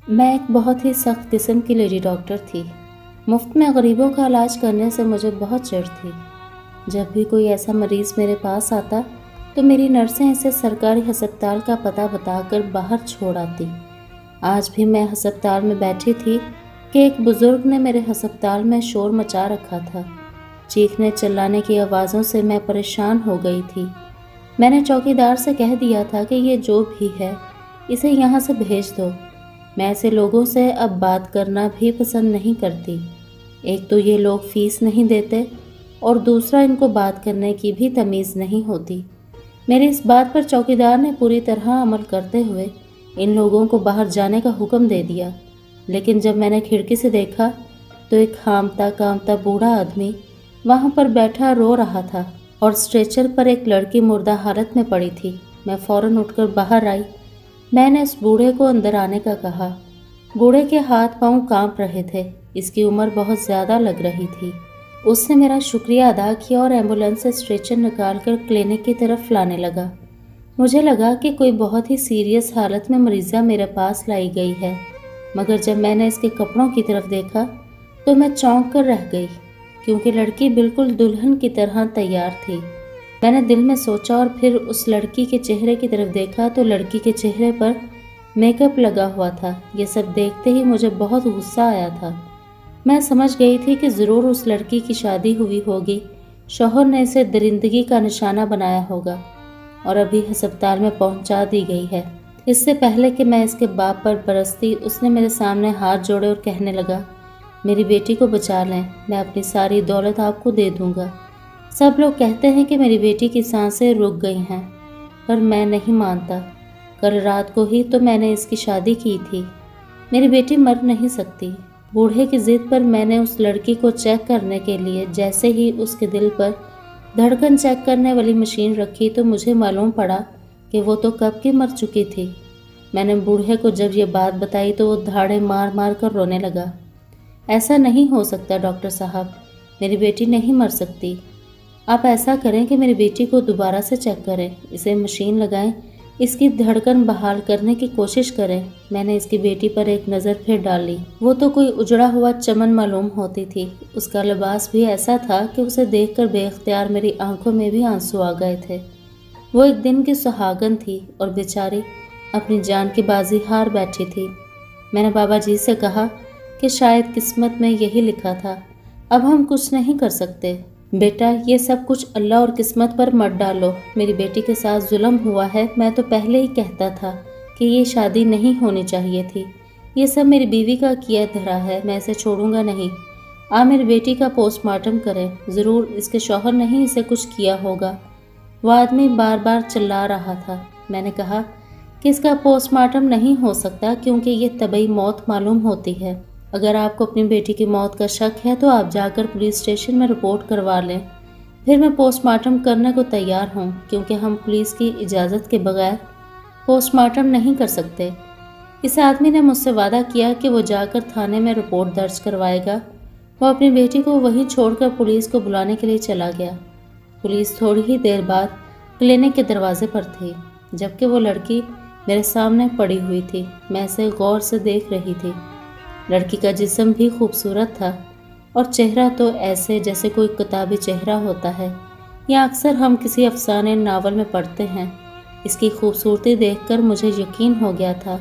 میں ایک بہت ہی سخت قسم کی لیڈی ڈاکٹر تھی۔ مفت میں غریبوں کا علاج کرنے سے مجھے بہت چڑ تھی۔ جب بھی کوئی ایسا مریض میرے پاس آتا تو میری نرسیں اسے سرکاری ہسپتال کا پتہ بتا کر باہر چھوڑ آتی۔ آج بھی میں ہسپتال میں بیٹھی تھی کہ ایک بزرگ نے میرے ہسپتال میں شور مچا رکھا تھا۔ چیخنے چلانے کی آوازوں سے میں پریشان ہو گئی تھی۔ میں نے چوکیدار سے کہہ دیا تھا کہ یہ جو بھی ہے اسے یہاں سے بھیج دو۔ میں ایسے لوگوں سے اب بات کرنا بھی پسند نہیں کرتی۔ ایک تو یہ لوگ فیس نہیں دیتے اور دوسرا ان کو بات کرنے کی بھی تمیز نہیں ہوتی۔ میری اس بات پر چوکیدار نے پوری طرح عمل کرتے ہوئے ان لوگوں کو باہر جانے کا حکم دے دیا، لیکن جب میں نے کھڑکی سے دیکھا تو ایک ہامتا کامتا بوڑھا آدمی وہاں پر بیٹھا رو رہا تھا اور اسٹریچر پر ایک لڑکی مردہ حالت میں پڑی تھی۔ میں فوراً اٹھ کر باہر آئی۔ میں نے اس بوڑھے کو اندر آنے کا کہا۔ بوڑھے کے ہاتھ پاؤں کانپ رہے تھے، اس کی عمر بہت زیادہ لگ رہی تھی۔ اس نے میرا شکریہ ادا کیا اور ایمبولینس سے اسٹریچر نکال کر کلینک کی طرف لانے لگا۔ مجھے لگا کہ کوئی بہت ہی سیریس حالت میں مریضہ میرے پاس لائی گئی ہے، مگر جب میں نے اس کے کپڑوں کی طرف دیکھا تو میں چونک کر رہ گئی، کیونکہ لڑکی بالکل دلہن کی طرح تیار تھی۔ میں نے دل میں سوچا اور پھر اس لڑکی کے چہرے کی طرف دیکھا تو لڑکی کے چہرے پر میک اپ لگا ہوا تھا۔ یہ سب دیکھتے ہی مجھے بہت غصہ آیا تھا۔ میں سمجھ گئی تھی کہ ضرور اس لڑکی کی شادی ہوئی ہوگی، شوہر نے اسے درندگی کا نشانہ بنایا ہوگا اور ابھی ہسپتال میں پہنچا دی گئی ہے۔ اس سے پہلے کہ میں اس کے باپ پر برستی، اس نے میرے سامنے ہاتھ جوڑے اور کہنے لگا، میری بیٹی کو بچا لیں، میں اپنی ساری دولت آپ کو دے دوں گا۔ سب لوگ کہتے ہیں کہ میری بیٹی کی سانسیں رک گئی ہیں، پر میں نہیں مانتا۔ کل رات کو ہی تو میں نے اس کی شادی کی تھی۔ میری بیٹی مر نہیں سکتی۔ بوڑھے کی ضد پر میں نے اس لڑکی کو چیک کرنے کے لیے جیسے ہی اس کے دل پر دھڑکن چیک کرنے والی مشین رکھی تو مجھے معلوم پڑا کہ وہ تو کب کی مر چکی تھی۔ میں نے بوڑھے کو جب یہ بات بتائی تو وہ دھاڑے مار مار کر رونے لگا۔ ایسا نہیں ہو سکتا ڈاکٹر صاحب، میری بیٹی نہیں مر سکتی۔ آپ ایسا کریں کہ میری بیٹی کو دوبارہ سے چیک کریں، اسے مشین لگائیں، اس کی دھڑکن بحال کرنے کی کوشش کریں۔ میں نے اس کی بیٹی پر ایک نظر پھر ڈال لی۔ وہ تو کوئی اجڑا ہوا چمن معلوم ہوتی تھی۔ اس کا لباس بھی ایسا تھا کہ اسے دیکھ کر بے اختیار میری آنکھوں میں بھی آنسو آ گئے تھے۔ وہ ایک دن کی سہاگن تھی اور بیچاری اپنی جان کی بازی ہار بیٹھی تھی۔ میں نے بابا جی سے کہا کہ شاید قسمت میں یہی لکھا تھا، اب ہم کچھ نہیں کر سکتے۔ بیٹا، یہ سب کچھ اللہ اور قسمت پر مت ڈالو۔ میری بیٹی کے ساتھ ظلم ہوا ہے، میں تو پہلے ہی کہتا تھا کہ یہ شادی نہیں ہونی چاہیے تھی۔ یہ سب میری بیوی کا کیا دھرا ہے، میں اسے چھوڑوں گا نہیں۔ آپ میری بیٹی کا پوسٹ مارٹم کریں، ضرور اس کے شوہر نے ہی اسے کچھ کیا ہوگا۔ وہ آدمی بار بار چلا رہا تھا۔ میں نے کہا کہ اس کا پوسٹ مارٹم نہیں ہو سکتا کیونکہ یہ طبعی موت معلوم ہوتی ہے۔ اگر آپ کو اپنی بیٹی کی موت کا شک ہے تو آپ جا کر پولیس اسٹیشن میں رپورٹ کروا لیں، پھر میں پوسٹ مارٹم کرنے کو تیار ہوں، کیونکہ ہم پولیس کی اجازت کے بغیر پوسٹ مارٹم نہیں کر سکتے۔ اس آدمی نے مجھ سے وعدہ کیا کہ وہ جا کر تھانے میں رپورٹ درج کروائے گا۔ وہ اپنی بیٹی کو وہیں چھوڑ کر پولیس کو بلانے کے لیے چلا گیا۔ پولیس تھوڑی ہی دیر بعد کلینک کے دروازے پر تھی، جبکہ وہ لڑکی میرے سامنے پڑی ہوئی تھی۔ میں اسے غور سے دیکھ رہی تھی۔ لڑکی کا جسم بھی خوبصورت تھا اور چہرہ تو ایسے جیسے کوئی کتابی چہرہ ہوتا ہے یا اکثر ہم کسی افسانے ناول میں پڑھتے ہیں۔ اس کی خوبصورتی دیکھ کر مجھے یقین ہو گیا تھا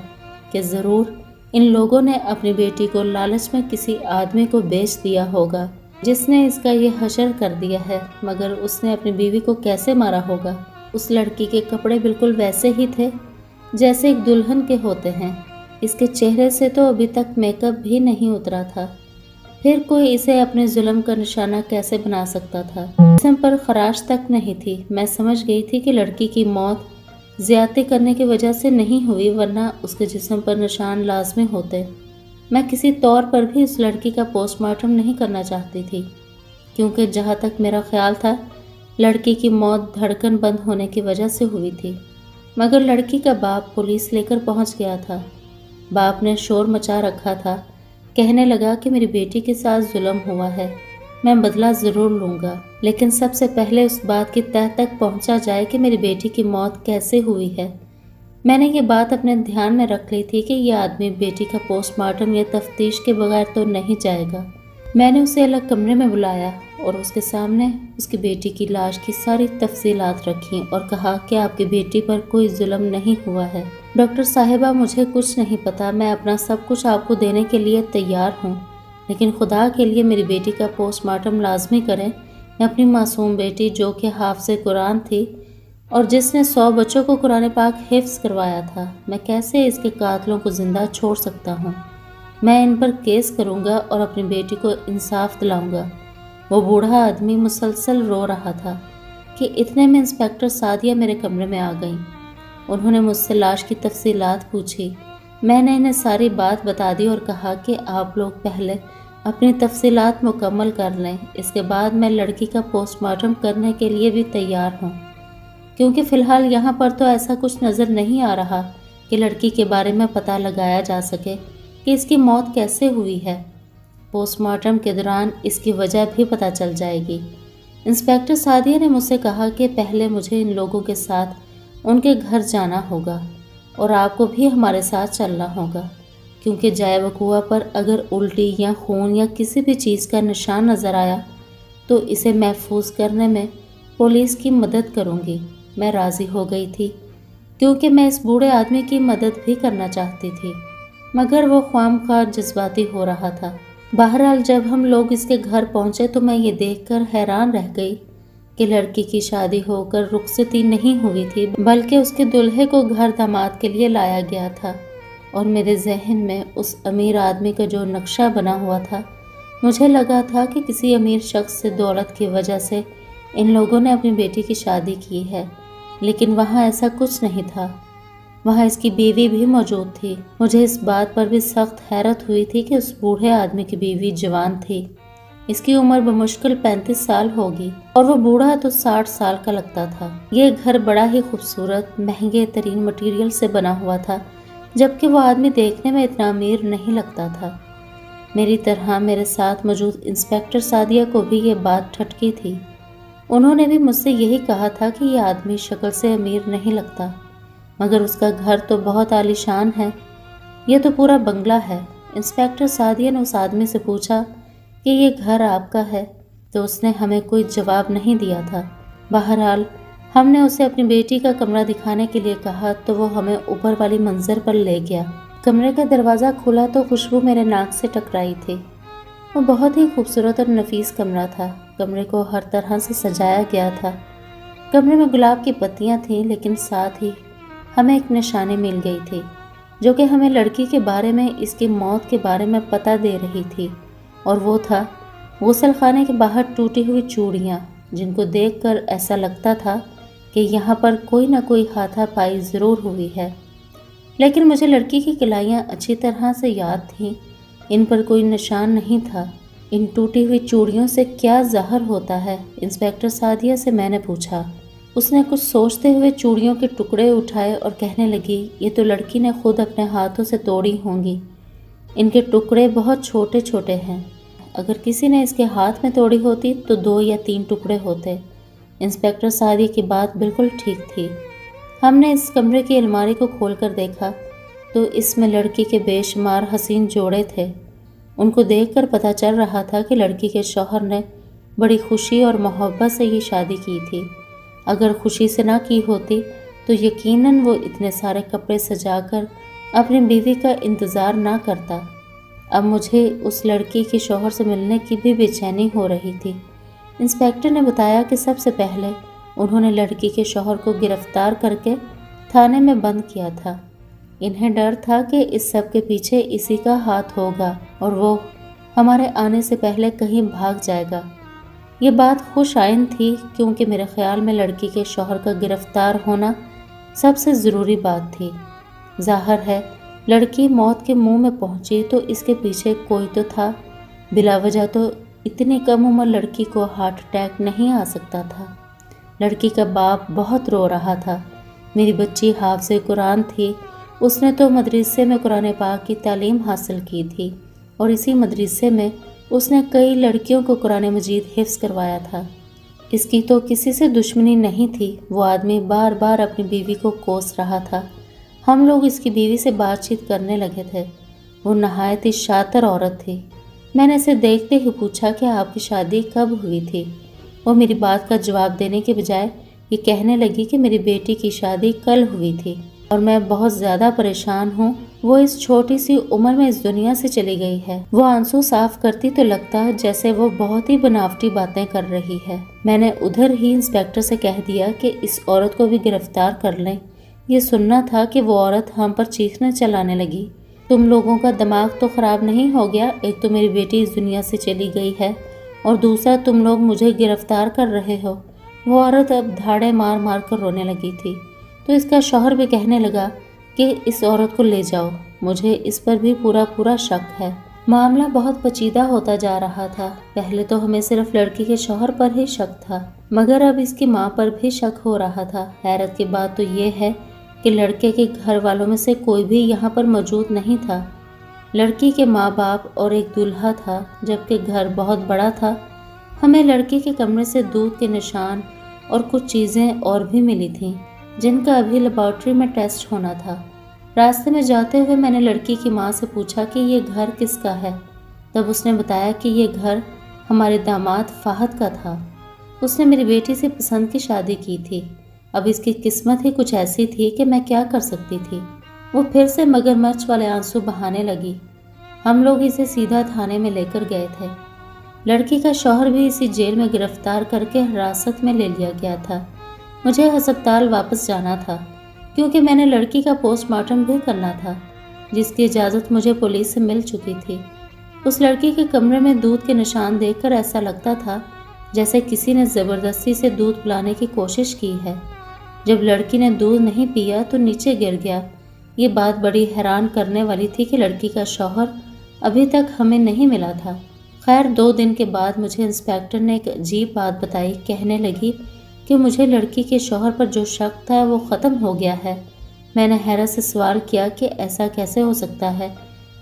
کہ ضرور ان لوگوں نے اپنی بیٹی کو لالچ میں کسی آدمی کو بیچ دیا ہوگا جس نے اس کا یہ حشر کر دیا ہے، مگر اس نے اپنی بیوی کو کیسے مارا ہوگا؟ اس لڑکی کے کپڑے بالکل ویسے ہی تھے جیسے ایک دلہن کے ہوتے ہیں۔ اس کے چہرے سے تو ابھی تک میک اپ بھی نہیں اترا تھا، پھر کوئی اسے اپنے ظلم کا نشانہ کیسے بنا سکتا تھا؟ جسم پر خراش تک نہیں تھی۔ میں سمجھ گئی تھی کہ لڑکی کی موت زیادتی کرنے کی وجہ سے نہیں ہوئی، ورنہ اس کے جسم پر نشان لازمی ہوتے۔ میں کسی طور پر بھی اس لڑکی کا پوسٹ مارٹم نہیں کرنا چاہتی تھی، کیونکہ جہاں تک میرا خیال تھا لڑکی کی موت دھڑکن بند ہونے کی وجہ سے ہوئی تھی، مگر لڑکی کا باپ پولیس لے کر پہنچ گیا تھا۔ باپ نے شور مچا رکھا تھا، کہنے لگا کہ میری بیٹی کے ساتھ ظلم ہوا ہے، میں بدلہ ضرور لوں گا، لیکن سب سے پہلے اس بات کی تہ تک پہنچا جائے کہ میری بیٹی کی موت کیسے ہوئی ہے۔ میں نے یہ بات اپنے دھیان میں رکھ لی تھی کہ یہ آدمی بیٹی کا پوسٹ مارٹم یا تفتیش کے بغیر تو نہیں جائے گا۔ میں نے اسے الگ کمرے میں بلایا اور اس کے سامنے اس کی بیٹی کی لاش کی ساری تفصیلات رکھیں اور کہا کہ آپ کی بیٹی پر کوئی ظلم نہیں ہوا ہے۔ ڈاکٹر صاحبہ، مجھے کچھ نہیں پتا، میں اپنا سب کچھ آپ کو دینے کے لیے تیار ہوں، لیکن خدا کے لیے میری بیٹی کا پوسٹ مارٹم لازمی کریں۔ میں اپنی معصوم بیٹی جو کہ حافظ قرآن تھی اور جس نے 100 بچوں کو قرآن پاک حفظ کروایا تھا، میں کیسے اس کے قاتلوں کو زندہ چھوڑ سکتا ہوں؟ میں ان پر کیس کروں گا اور اپنی بیٹی کو انصاف دلاؤں گا۔ وہ بوڑھا آدمی مسلسل رو رہا تھا کہ اتنے میں انسپکٹر سعدیہ میرے کمرے میں آ گئیں۔ انہوں نے مجھ سے لاش کی تفصیلات پوچھی۔ میں نے انہیں ساری بات بتا دی اور کہا کہ آپ لوگ پہلے اپنی تفصیلات مکمل کر لیں، اس کے بعد میں لڑکی کا پوسٹ مارٹم کرنے کے لیے بھی تیار ہوں، کیونکہ فی الحال یہاں پر تو ایسا کچھ نظر نہیں آ رہا کہ لڑکی کے بارے میں پتہ لگایا جا سکے کہ اس کی موت کیسے ہوئی ہے۔ پوسٹ مارٹم کے دوران اس کی وجہ بھی پتہ چل جائے گی۔ انسپکٹر سعدیہ نے مجھ سے کہا کہ پہلے مجھے ان لوگوں کے ساتھ ان کے گھر جانا ہوگا اور آپ کو بھی ہمارے ساتھ چلنا ہوگا، کیونکہ جائے وقوع پر اگر الٹی یا خون یا کسی بھی چیز کا نشان نظر آیا تو اسے محفوظ کرنے میں پولیس کی مدد کروں گی۔ میں راضی ہو گئی تھی کیونکہ میں اس بوڑھے آدمی کی مدد بھی کرنا چاہتی تھی، مگر وہ خواہ جذباتی ہو رہا تھا۔ بہرحال جب ہم لوگ اس کے گھر پہنچے تو میں یہ دیکھ کر حیران رہ گئی کہ لڑکی کی شادی ہو کر رخصتی نہیں ہوئی تھی، بلکہ اس کے دلہے کو گھر داماد کے لیے لایا گیا تھا، اور میرے ذہن میں اس امیر آدمی کا جو نقشہ بنا ہوا تھا، مجھے لگا تھا کہ کسی امیر شخص سے دولت کی وجہ سے ان لوگوں نے اپنی بیٹی کی شادی کی ہے، لیکن وہاں ایسا کچھ نہیں تھا۔ وہاں اس کی بیوی بھی موجود تھی۔ مجھے اس بات پر بھی سخت حیرت ہوئی تھی کہ اس بوڑھے آدمی کی بیوی جوان تھی۔ اس کی عمر بمشکل 35 سال ہوگی اور وہ بوڑھا تو 60 سال کا لگتا تھا۔ یہ گھر بڑا ہی خوبصورت مہنگے ترین مٹیریل سے بنا ہوا تھا، جبکہ وہ آدمی دیکھنے میں اتنا امیر نہیں لگتا تھا۔ میری طرح میرے ساتھ موجود انسپکٹر سعدیہ کو بھی یہ بات ٹھٹکی تھی۔ انہوں نے بھی مجھ سے یہی کہا تھا کہ یہ آدمی شکل سے امیر نہیں لگتا، مگر اس کا گھر تو بہت عالی شان ہے، یہ تو پورا بنگلہ ہے۔ انسپکٹر سعدیہ نے اس آدمی سے پوچھا کہ یہ گھر آپ کا ہے، تو اس نے ہمیں کوئی جواب نہیں دیا تھا۔ بہرحال ہم نے اسے اپنی بیٹی کا کمرہ دکھانے کے لیے کہا تو وہ ہمیں اوپر والی منزل پر لے گیا۔ کمرے کا دروازہ کھلا تو خوشبو میرے ناک سے ٹکرائی تھی۔ وہ بہت ہی خوبصورت اور نفیس کمرہ تھا۔ کمرے کو ہر طرح سے سجایا گیا تھا۔ کمرے میں گلاب کی پتیاں تھیں، لیکن ساتھ ہی ہمیں ایک نشانی مل گئی تھی جو کہ ہمیں لڑکی کے بارے میں، اس کی موت کے بارے میں پتہ دے رہی تھی، اور وہ تھا غسل خانے کے باہر ٹوٹی ہوئی چوڑیاں، جن کو دیکھ کر ایسا لگتا تھا کہ یہاں پر کوئی نہ کوئی ہاتھا پائی ضرور ہوئی ہے، لیکن مجھے لڑکی کی کلائیاں اچھی طرح سے یاد تھیں، ان پر کوئی نشان نہیں تھا۔ ان ٹوٹی ہوئی چوڑیوں سے کیا ظاہر ہوتا ہے؟ انسپکٹر سعدیہ سے میں نے پوچھا۔ اس نے کچھ سوچتے ہوئے چوڑیوں کے ٹکڑے اٹھائے اور کہنے لگی، یہ تو لڑکی نے خود اپنے ہاتھوں سے توڑی ہوں گی۔ ان کے ٹکڑے بہت چھوٹے چھوٹے ہیں، اگر کسی نے اس کے ہاتھ میں توڑی ہوتی تو 2 یا 3 ٹکڑے ہوتے۔ انسپکٹر سعدیہ کی بات بالکل ٹھیک تھی۔ ہم نے اس کمرے کی الماری کو کھول کر دیکھا تو اس میں لڑکی کے بے شمار حسین جوڑے تھے۔ ان کو دیکھ کر پتہ چل رہا تھا کہ لڑکی کے شوہر نے بڑی خوشی اور محبت سے یہ شادی کی تھی۔ اگر خوشی سے نہ کی ہوتی تو یقیناً وہ اتنے سارے کپڑے سجا کر اپنی بیوی کا انتظار نہ کرتا۔ اب مجھے اس لڑکی کے شوہر سے ملنے کی بھی بے چینی ہو رہی تھی۔ انسپکٹر نے بتایا کہ سب سے پہلے انہوں نے لڑکی کے شوہر کو گرفتار کر کے تھانے میں بند کیا تھا۔ انہیں ڈر تھا کہ اس سب کے پیچھے اسی کا ہاتھ ہوگا اور وہ ہمارے آنے سے پہلے کہیں بھاگ جائے گا۔ یہ بات خوش آئند تھی کیونکہ میرے خیال میں لڑکی کے شوہر کا گرفتار ہونا سب سے ضروری بات تھی۔ ظاہر ہے لڑکی موت کے منہ میں پہنچی تو اس کے پیچھے کوئی تو تھا، بلا وجہ تو اتنی کم عمر لڑکی کو ہارٹ اٹیک نہیں آ سکتا تھا۔ لڑکی کا باپ بہت رو رہا تھا۔ میری بچی حافظ قرآن تھی، اس نے تو مدرسے میں قرآن پاک کی تعلیم حاصل کی تھی اور اسی مدرسے میں اس نے کئی لڑکیوں کو قرآن مجید حفظ کروایا تھا۔ اس کی تو کسی سے دشمنی نہیں تھی۔ وہ آدمی بار بار اپنی بیوی کو کوس رہا تھا۔ ہم لوگ اس کی بیوی سے بات چیت کرنے لگے تھے۔ وہ نہایت ہی شاطر عورت تھی۔ میں نے اسے دیکھتے ہی پوچھا کہ آپ کی شادی کب ہوئی تھی؟ وہ میری بات کا جواب دینے کے بجائے یہ کہنے لگی کہ میری بیٹی کی شادی کل ہوئی تھی اور میں بہت زیادہ پریشان ہوں۔ وہ اس چھوٹی سی عمر میں اس دنیا سے چلی گئی ہے۔ وہ آنسو صاف کرتی تو لگتا جیسے وہ بہت ہی بناوٹی باتیں کر رہی ہے۔ میں نے ادھر ہی انسپیکٹر سے کہہ دیا کہ اس عورت کو بھی گرفتار کر لیں۔ یہ سننا تھا کہ وہ عورت ہم پر چیخنے چلانے لگی۔ تم لوگوں کا دماغ تو خراب نہیں ہو گیا؟ ایک تو میری بیٹی اس دنیا سے چلی گئی ہے اور دوسرا تم لوگ مجھے گرفتار کر رہے ہو۔ وہ عورت اب دھاڑے مار مار کر رونے لگی تھی تو اس کا شوہر بھی کہنے لگا کہ اس عورت کو لے جاؤ، مجھے اس پر بھی پورا شک ہے۔ معاملہ بہت پیچیدہ ہوتا جا رہا تھا۔ پہلے تو ہمیں صرف لڑکی کے شوہر پر ہی شک تھا، مگر اب اس کی ماں پر بھی شک ہو رہا تھا۔ حیرت کی بات تو یہ ہے کہ لڑکے کے گھر والوں میں سے کوئی بھی یہاں پر موجود نہیں تھا۔ لڑکی کے ماں باپ اور ایک دولہا تھا، جبکہ گھر بہت بڑا تھا۔ ہمیں لڑکی کے کمرے سے دودھ کے نشان اور کچھ چیزیں اور بھی ملی تھیں جن کا ابھی لیبارٹری میں ٹیسٹ ہونا تھا۔ راستے میں جاتے ہوئے میں نے لڑکی کی ماں سے پوچھا کہ یہ گھر کس کا ہے؟ تب اس نے بتایا کہ یہ گھر ہمارے داماد فہد کا تھا۔ اس نے میری بیٹی سے پسند کی شادی کی تھی۔ اب اس کی قسمت ہی کچھ ایسی تھی کہ میں کیا کر سکتی تھی۔ وہ پھر سے مگر مرچ والے آنسو بہانے لگی۔ ہم لوگ اسے سیدھا تھانے میں لے کر گئے تھے۔ لڑکی کا شوہر بھی اسی جیل میں گرفتار کر کے حراست میں لے لیا گیا تھا۔ مجھے ہسپتال واپس جانا تھا کیونکہ میں نے لڑکی کا پوسٹ مارٹم بھی کرنا تھا، جس کی اجازت مجھے پولیس سے مل چکی تھی۔ اس لڑکی کے کمرے میں دودھ کے نشان دیکھ کر ایسا لگتا تھا جیسے کسی نے زبردستی سے دودھ پلانے کی کوشش کی ہے۔ جب لڑکی نے دودھ نہیں پیا تو نیچے گر گیا۔ یہ بات بڑی حیران کرنے والی تھی کہ لڑکی کا شوہر ابھی تک ہمیں نہیں ملا تھا۔ خیر 2 دن کے بعد مجھے انسپیکٹر نے ایک عجیب بات بتائی۔ کہنے لگی کہ مجھے لڑکی کے شوہر پر جو شک تھا وہ ختم ہو گیا ہے۔ میں نے حیرت سے سوال کیا کہ ایسا کیسے ہو سکتا ہے؟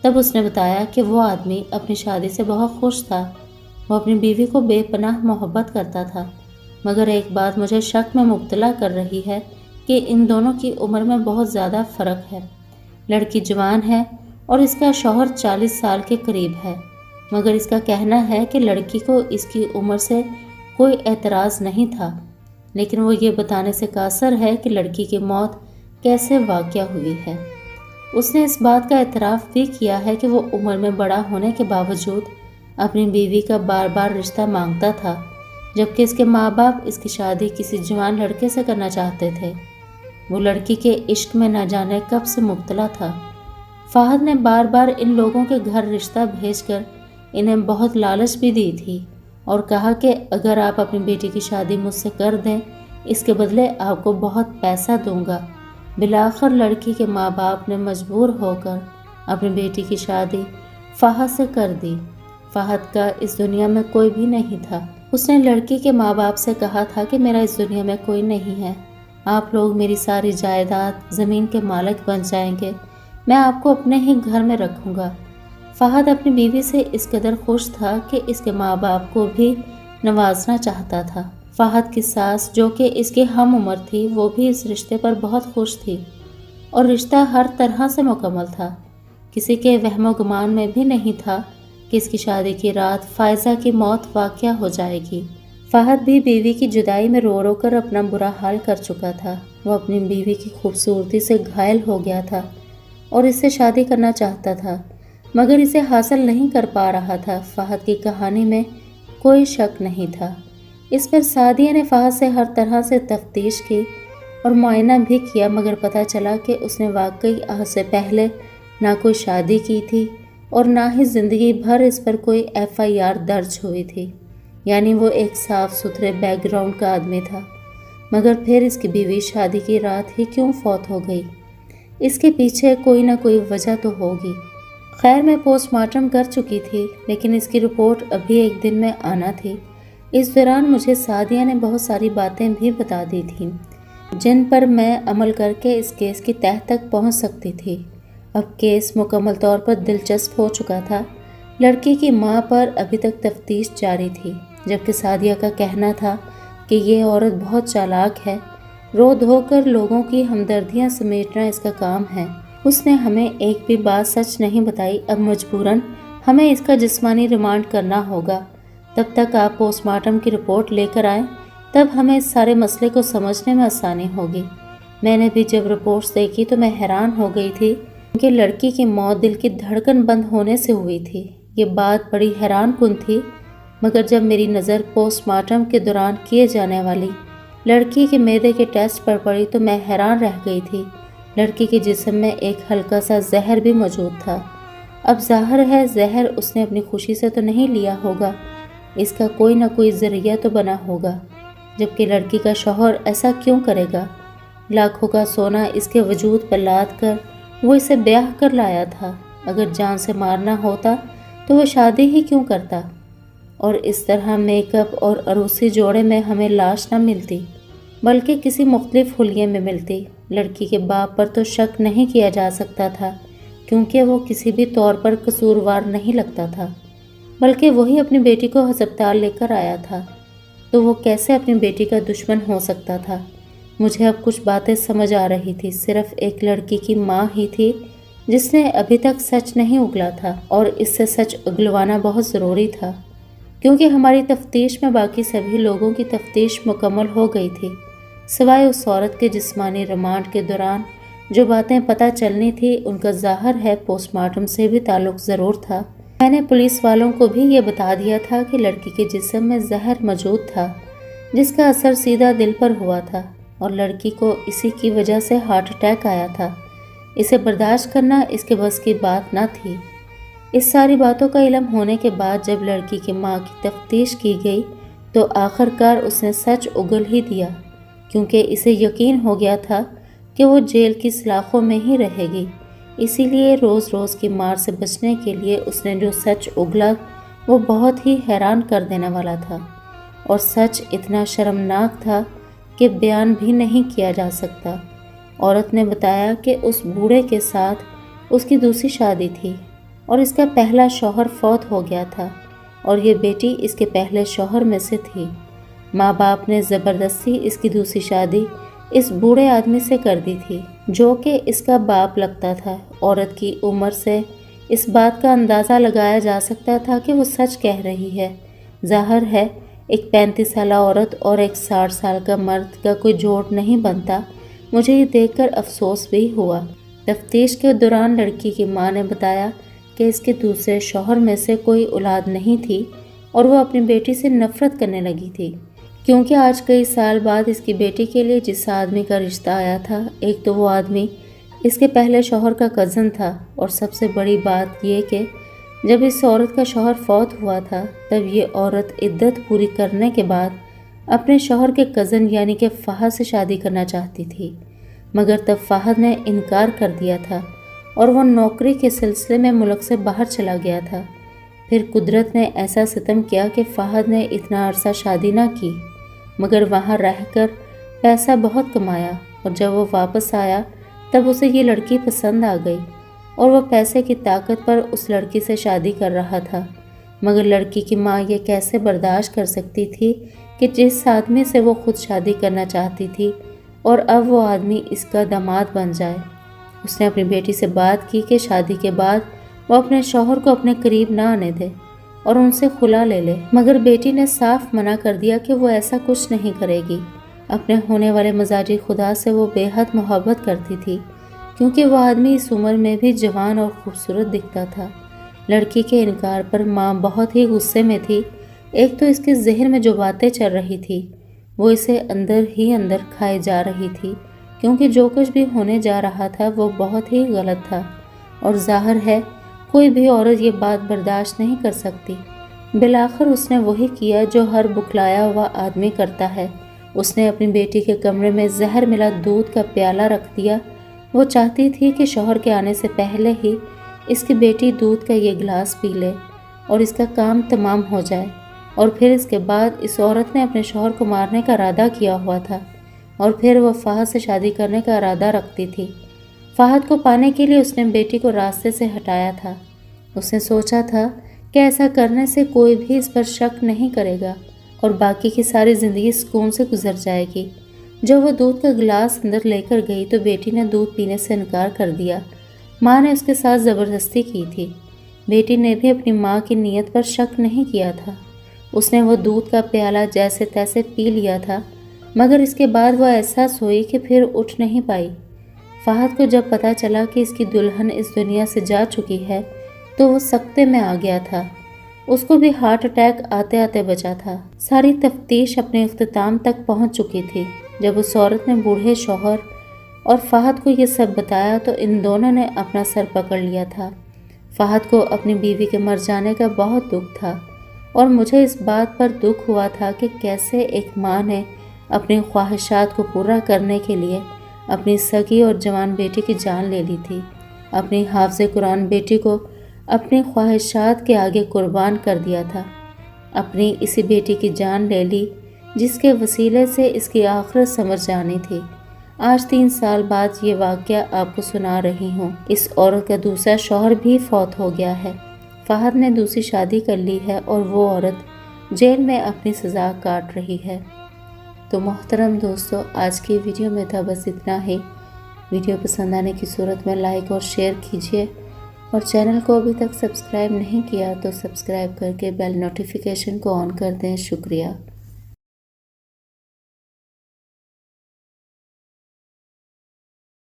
تب اس نے بتایا کہ وہ آدمی اپنی شادی سے بہت خوش تھا۔ وہ اپنی بیوی کو بے پناہ محبت کرتا تھا، مگر ایک بات مجھے شک میں مبتلا کر رہی ہے کہ ان دونوں کی عمر میں بہت زیادہ فرق ہے۔ لڑکی جوان ہے اور اس کا شوہر 40 سال کے قریب ہے، مگر اس کا کہنا ہے کہ لڑکی کو اس کی عمر سے کوئی اعتراض نہیں تھا، لیکن وہ یہ بتانے سے قاصر ہے کہ لڑکی کی موت کیسے واقع ہوئی ہے۔ اس نے اس بات کا اعتراف بھی کیا ہے کہ وہ عمر میں بڑا ہونے کے باوجود اپنی بیوی کا بار بار رشتہ مانگتا تھا، جبکہ اس کے ماں باپ اس کی شادی کسی جوان لڑکے سے کرنا چاہتے تھے۔ وہ لڑکی کے عشق میں نہ جانے کب سے مبتلا تھا۔ فہد نے بار بار ان لوگوں کے گھر رشتہ بھیج کر انہیں بہت لالچ بھی دی تھی اور کہا کہ اگر آپ اپنی بیٹی کی شادی مجھ سے کر دیں، اس کے بدلے آپ کو بہت پیسہ دوں گا۔ بالآخر لڑکی کے ماں باپ نے مجبور ہو کر اپنی بیٹی کی شادی فہد سے کر دی۔ فہد کا اس دنیا میں کوئی بھی نہیں تھا۔ اس نے لڑکی کے ماں باپ سے کہا تھا کہ میرا اس دنیا میں کوئی نہیں ہے، آپ لوگ میری ساری جائیداد زمین کے مالک بن جائیں گے، میں آپ کو اپنے ہی گھر میں رکھوں گا۔ فہد اپنی بیوی سے اس قدر خوش تھا کہ اس کے ماں باپ کو بھی نوازنا چاہتا تھا۔ فہد کی ساس جو کہ اس کی ہم عمر تھی، وہ بھی اس رشتے پر بہت خوش تھی اور رشتہ ہر طرح سے مکمل تھا۔ کسی کے وہم و گمان میں بھی نہیں تھا کہ اس کی شادی کی رات فائزہ کی موت واقع ہو جائے گی۔ فہد بھی بیوی کی جدائی میں رو رو کر اپنا برا حال کر چکا تھا۔ وہ اپنی بیوی کی خوبصورتی سے گھائل ہو گیا تھا اور اس سے شادی کرنا چاہتا تھا، مگر اسے حاصل نہیں کر پا رہا تھا۔ فہد کی کہانی میں کوئی شک نہیں تھا۔ اس پر سعدیہ نے فہد سے ہر طرح سے تفتیش کی اور معائنہ بھی کیا، مگر پتہ چلا کہ اس نے واقعی آج سے پہلے نہ کوئی شادی کی تھی اور نہ ہی زندگی بھر اس پر کوئی FIR درج ہوئی تھی۔ یعنی وہ ایک صاف ستھرے بیک گراؤنڈ کا آدمی تھا، مگر پھر اس کی بیوی شادی کی رات ہی کیوں فوت ہو گئی؟ اس کے پیچھے کوئی نہ کوئی وجہ تو ہوگی۔ خیر میں پوسٹ مارٹم کر چکی تھی، لیکن اس کی رپورٹ ابھی 1 دن میں آنا تھی۔ اس دوران مجھے سعدیہ نے بہت ساری باتیں بھی بتا دی تھیں جن پر میں عمل کر کے اس کیس کی تہہ تک پہنچ سکتی تھی۔ اب کیس مکمل طور پر دلچسپ ہو چکا تھا۔ لڑکی کی ماں پر ابھی تک تفتیش جاری تھی، جبکہ سعدیہ کا کہنا تھا کہ یہ عورت بہت چالاک ہے رو دھو کر لوگوں کی ہمدردیاں سمیٹنا اس کا کام ہے۔ اس نے ہمیں ایک بھی بات سچ نہیں بتائی۔ اب مجبوراً ہمیں اس کا جسمانی ریمانڈ کرنا ہوگا۔ تب تک آپ پوسٹ مارٹم کی رپورٹ لے کر آئیں، تب ہمیں اس سارے مسئلے کو سمجھنے میں آسانی ہوگی۔ میں نے بھی جب رپورٹس دیکھی تو میں حیران ہو گئی تھی کہ لڑکی کی موت دل کی دھڑکن بند ہونے سے ہوئی تھی۔ یہ بات بڑی حیران کن تھی، مگر جب میری نظر پوسٹ مارٹم کے دوران کیے جانے والی لڑکی کے معدے کے ٹیسٹ پر پڑی تو میں حیران رہ گئی تھی۔ لڑکی کے جسم میں ایک ہلکا سا زہر بھی موجود تھا۔ اب ظاہر ہے زہر اس نے اپنی خوشی سے تو نہیں لیا ہوگا، اس کا کوئی نہ کوئی ذریعہ تو بنا ہوگا، جبکہ لڑکی کا شوہر ایسا کیوں کرے گا؟ لاکھوں کا سونا اس کے وجود پر لاد کر وہ اسے بیاہ کر لایا تھا۔ اگر جان سے مارنا ہوتا تو وہ شادی ہی کیوں کرتا؟ اور اس طرح میک اپ اور عروسی جوڑے میں ہمیں لاش نہ ملتی، بلکہ کسی مختلف حلیے میں ملتی۔ لڑکی کے باپ پر تو شک نہیں کیا جا سکتا تھا، کیونکہ وہ کسی بھی طور پر قصوروار نہیں لگتا تھا، بلکہ وہی اپنی بیٹی کو ہسپتال لے کر آیا تھا، تو وہ کیسے اپنی بیٹی کا دشمن ہو سکتا تھا؟ مجھے اب کچھ باتیں سمجھ آ رہی تھی۔ صرف ایک لڑکی کی ماں ہی تھی جس نے ابھی تک سچ نہیں اگلا تھا، اور اس سے سچ اگلوانا بہت ضروری تھا، کیونکہ ہماری تفتیش میں باقی سبھی لوگوں کی تفتیش مکمل ہو گئی تھی، سوائے اس عورت کے جسمانی ریمانڈ کے دوران جو باتیں پتہ چلنی تھی ان کا ظاہر ہے پوسٹ مارٹم سے بھی تعلق ضرور تھا۔ میں نے پولیس والوں کو بھی یہ بتا دیا تھا کہ لڑکی کے جسم میں زہر موجود تھا، جس کا اثر سیدھا دل پر ہوا تھا، اور لڑکی کو اسی کی وجہ سے ہارٹ اٹیک آیا تھا۔ اسے برداشت کرنا اس کے بس کی بات نہ تھی۔ اس ساری باتوں کا علم ہونے کے بعد جب لڑکی کی ماں کی تفتیش کی گئی تو آخر کار اس نے سچ اگل ہی دیا، کیونکہ اسے یقین ہو گیا تھا کہ وہ جیل کی سلاخوں میں ہی رہے گی۔ اسی لیے روز روز کی مار سے بچنے کے لیے اس نے جو سچ اگلا وہ بہت ہی حیران کر دینے والا تھا، اور سچ اتنا شرمناک تھا کہ بیان بھی نہیں کیا جا سکتا۔ عورت نے بتایا کہ اس بوڑھے کے ساتھ اس کی دوسری شادی تھی، اور اس کا پہلا شوہر فوت ہو گیا تھا، اور یہ بیٹی اس کے پہلے شوہر میں سے تھی۔ ماں باپ نے زبردستی اس کی دوسری شادی اس بوڑھے آدمی سے کر دی تھی، جو کہ اس کا باپ لگتا تھا۔ عورت کی عمر سے اس بات کا اندازہ لگایا جا سکتا تھا کہ وہ سچ کہہ رہی ہے۔ ظاہر ہے ایک 35 سالہ عورت اور ایک 60 سال کا مرد کا کوئی جوڑ نہیں بنتا۔ مجھے یہ دیکھ کر افسوس بھی ہوا۔ تفتیش کے دوران لڑکی کی ماں نے بتایا کہ اس کے دوسرے شوہر میں سے کوئی اولاد نہیں تھی، اور وہ اپنی بیٹی سے نفرت کرنے لگی تھی، کیونکہ آج کئی سال بعد اس کی بیٹی کے لیے جس آدمی کا رشتہ آیا تھا، ایک تو وہ آدمی اس کے پہلے شوہر کا کزن تھا، اور سب سے بڑی بات یہ کہ جب اس عورت کا شوہر فوت ہوا تھا تب یہ عورت عدت پوری کرنے کے بعد اپنے شوہر کے کزن یعنی کہ فہد سے شادی کرنا چاہتی تھی، مگر تب فہد نے انکار کر دیا تھا، اور وہ نوکری کے سلسلے میں ملک سے باہر چلا گیا تھا۔ پھر قدرت نے ایسا ستم کیا کہ فہد نے اتنا عرصہ شادی نہ کی، مگر وہاں رہ کر پیسہ بہت کمایا، اور جب وہ واپس آیا تب اسے یہ لڑکی پسند آ گئی، اور وہ پیسے کی طاقت پر اس لڑکی سے شادی کر رہا تھا۔ مگر لڑکی کی ماں یہ کیسے برداشت کر سکتی تھی کہ جس آدمی سے وہ خود شادی کرنا چاہتی تھی اور اب وہ آدمی اس کا داماد بن جائے۔ اس نے اپنی بیٹی سے بات کی کہ شادی کے بعد وہ اپنے شوہر کو اپنے قریب نہ آنے دے اور ان سے خلا لے لے، مگر بیٹی نے صاف منع کر دیا کہ وہ ایسا کچھ نہیں کرے گی۔ اپنے ہونے والے مزاجی خدا سے وہ بے حد محبت کرتی تھی، کیونکہ وہ آدمی اس عمر میں بھی جوان اور خوبصورت دکھتا تھا۔ لڑکی کے انکار پر ماں بہت ہی غصے میں تھی۔ ایک تو اس کے ذہن میں جو باتیں چل رہی تھی وہ اسے اندر ہی اندر کھائے جا رہی تھی، کیونکہ جو کچھ بھی ہونے جا رہا تھا وہ بہت ہی غلط تھا، اور ظاہر ہے کوئی بھی عورت یہ بات برداشت نہیں کر سکتی۔ بالآخر اس نے وہی کیا جو ہر بکھلایا ہوا آدمی کرتا ہے۔ اس نے اپنی بیٹی کے کمرے میں زہر ملا دودھ کا پیالہ رکھ دیا۔ وہ چاہتی تھی کہ شوہر کے آنے سے پہلے ہی اس کی بیٹی دودھ کا یہ گلاس پی لے اور اس کا کام تمام ہو جائے، اور پھر اس کے بعد اس عورت نے اپنے شوہر کو مارنے کا ارادہ کیا ہوا تھا، اور پھر وہ فہد سے شادی کرنے کا ارادہ رکھتی تھی۔ فہد کو پانے کے لیے اس نے بیٹی کو راستے سے ہٹایا تھا۔ اس نے سوچا تھا کہ ایسا کرنے سے کوئی بھی اس پر شک نہیں کرے گا اور باقی کی ساری زندگی سکون سے گزر جائے گی، جب وہ دودھ کا گلاس اندر لے کر گئی تو بیٹی نے دودھ پینے سے انکار کر دیا۔ ماں نے اس کے ساتھ زبردستی کی تھی۔ بیٹی نے بھی اپنی ماں کی نیت پر شک نہیں کیا تھا۔ اس نے وہ دودھ کا پیالہ جیسے تیسے پی لیا تھا، مگر اس کے بعد وہ ایسا سوئی کہ پھر اٹھ نہیں پائی۔ فہد کو جب پتہ چلا کہ اس کی دلہن اس دنیا سے جا چکی ہے تو وہ سکتے میں آ گیا تھا۔ اس کو بھی ہارٹ اٹیک آتے آتے بچا تھا۔ ساری تفتیش اپنے اختتام تک پہنچ چکی تھی۔ جب اس عورت نے بوڑھے شوہر اور فہد کو یہ سب بتایا تو ان دونوں نے اپنا سر پکڑ لیا تھا۔ فہد کو اپنی بیوی کے مر جانے کا بہت دکھ تھا اور مجھے اس بات پر دکھ ہوا تھا کہ کیسے ایک ماں نے اپنی خواہشات کو پورا کرنے کے لیے اپنی سگی اور جوان بیٹی کی جان لے لی تھی۔ اپنی حافظ قرآن بیٹی کو اپنی خواہشات کے آگے قربان کر دیا تھا۔ اپنی اسی بیٹی کی جان لے لی جس کے وسیلے سے اس کی آخرت سنور جانی تھی۔ آج 3 سال بعد یہ واقعہ آپ کو سنا رہی ہوں۔ اس عورت کا دوسرا شوہر بھی فوت ہو گیا ہے۔ فہد نے دوسری شادی کر لی ہے اور وہ عورت جیل میں اپنی سزا کاٹ رہی ہے۔ تو محترم دوستو، آج کی ویڈیو میں تھا بس اتنا ہی۔ ویڈیو پسند آنے کی صورت میں لائک اور شیئر کیجیے، اور چینل کو ابھی تک سبسکرائب نہیں کیا تو سبسکرائب کر کے بیل نوٹیفیکیشن کو آن کر دیں۔ شکریہ۔